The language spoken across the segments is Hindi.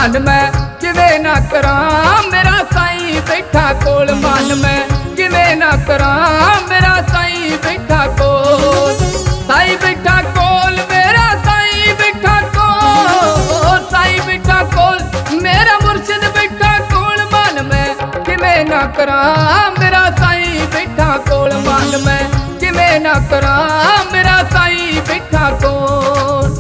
मन मैं किवें ना करां मेरा साईं बैठा कोल। मन मैं किवें ना करां मेरा साईं बैठा कोल। साईं बैठा कोल मेरा साईं बैठा कोल। साईं बैठा कोल मेरा मुर्शिद बैठा कोल। मन मैं किवें ना करां मेरा साईं बैठा कोल। मन मैं किवें ना करां मेरा साईं बैठा कोल।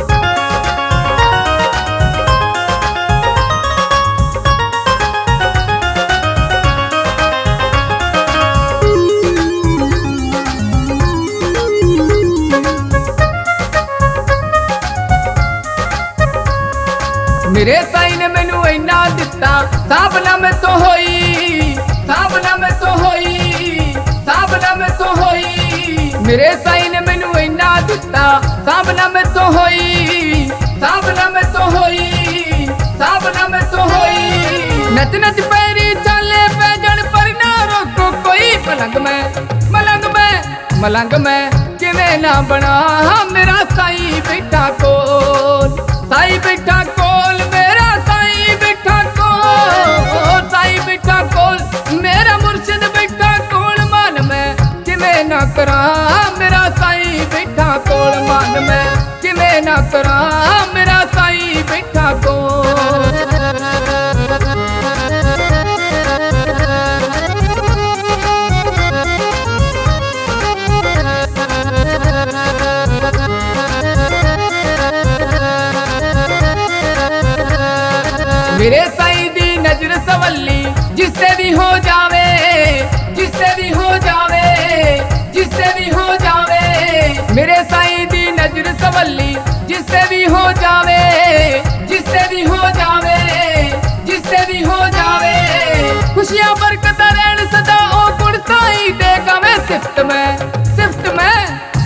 मेरे साईं ने मैनू इन्ना दिता साब ना मैं तो होई। साब ना मैं तो होई। साब ना मैं तो होई। मेरे साईं ने मैनू इन्ना दिता साब ना मैं तो होई। साब ना मैं तो होई। साब ना मैं तो होई। नच नच पैरी चाले पैजन पर ना रोको कोई। मलंग मैं मलंग मैं मलंग मैं किवें ना बना मेरा साईं बैठा कोल। साईं बैठा कोल मेरा साईं बैठा कोल। साईं बैठा कोल मेरा मुर्शिद बैठा कोल। मन मैं किवें ना करां मेरा साईं बैठा कोल। मन मैं किवें ना करां मेरा साईं बैठा कोल। मेरे साईं दी नजर सवली जिससे भी हो जावे। जिससे भी हो जावे। जिससे भी हो जावे। मेरे साईं दी नजर सवली जिससे भी हो जावे। जिससे भी हो जावे। जिससे भी हो जावे। खुशियां बरकत रहन सदा ओ गुण साईं दे गवे। सिफ्त में सिफ्त में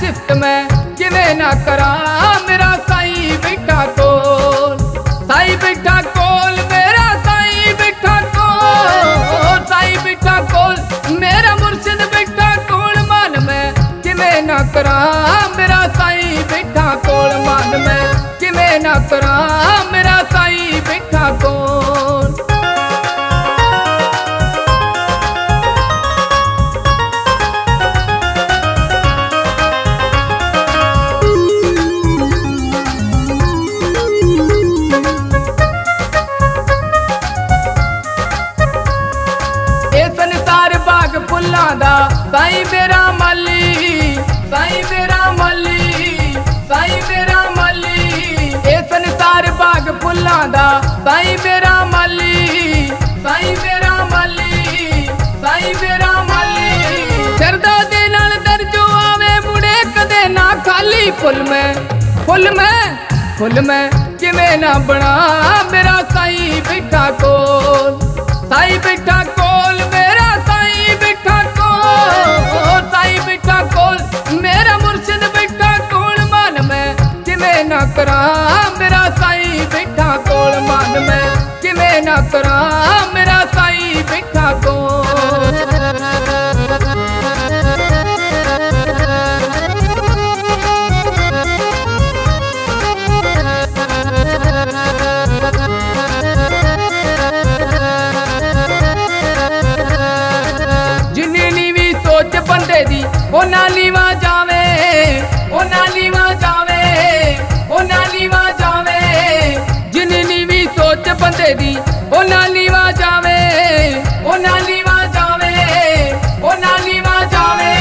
सिफ्त में किवें ना करां मेरा साईं बैठा कोल। साईं बैठा कोल मेरा साईं बैठा कोल। साईं बैठा कोल मेरा मुर्शिद बैठा कोल। मन मैं किवें ना करां मेरा साईं बैठा कोल। मन मैं किवें ना करां मेरा साईं बैठा कोल। फुल्लां दा साईं मेरा माली। साईं मेरा माली। साईं मेरा माली। ए संसार बाग फुल्लां दा साईं मेरा माली। साईं मेरा माली। साईं मेरा माली। शरदा दे नाल दरजो आवे मुड़े कदे ना खाली। फुल में किवें ना बना मेरा साईं बैठा कोल। साईं बैठा कोल मेरा साईं बैठा कोल। साईं बैठा कोल मेरा मुर्शिद बैठा कोल। मन मैं किवें ना करां मेरा साईं बैठा कोल। मन मैं किवें ना करां मेरा साईं बैठा कोल। बंदे दी ओ नालीवा जावे। ओ नालीवा जावे। ओ नालीवा जावे। जिन्नी भी सोच बंदे दी ओ नालीवा जावे। ओ नालीवा जावे। ओ नालीवा जावे।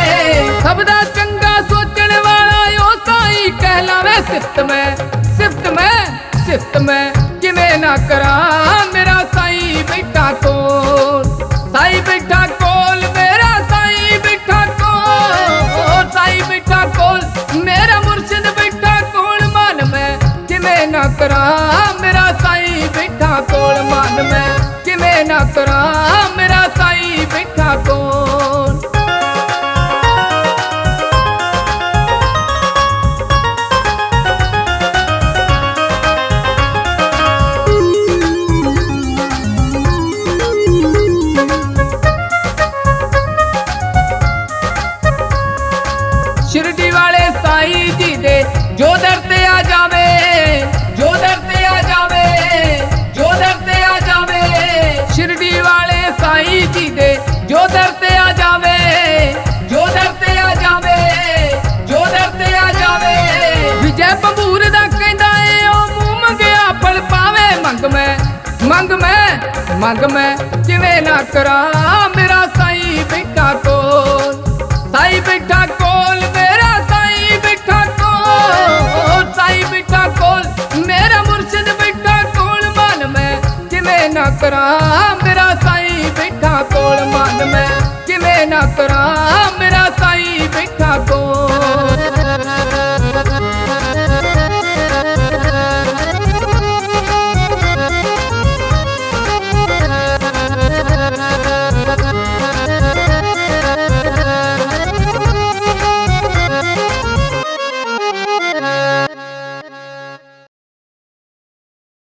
सबदा चंगा सोचने वाला ओ साईं कहलावे। सिफ्त में सिफ्त में सिफ्त में किवें ना करां मेरा साईं बैठा कोल। साईं बैठा कोल मेरा साईं बैठा कोल। साईं बैठा कोल मेरा मुर्शिद बैठा कोल। मन मैं किवें ना करां मेरा साईं बैठा कोल। मन मैं किवें ना करां मेरा साईं बैठा कोल। शिरडी वाले साईं जी दे जो दर ते आ जावे। जो दर ते आ जावे। जो दर ते मंग मैं किवें ना करा मेरा साईं बैठा कोल, साईं बैठा कोल मेरा साईं बैठा कोल, साईं बैठा कोल मेरा मुर्शिद बैठा कोल। मन मैं किवें ना करा मेरा साईं बैठा कोल, मन मैं किवें ना करा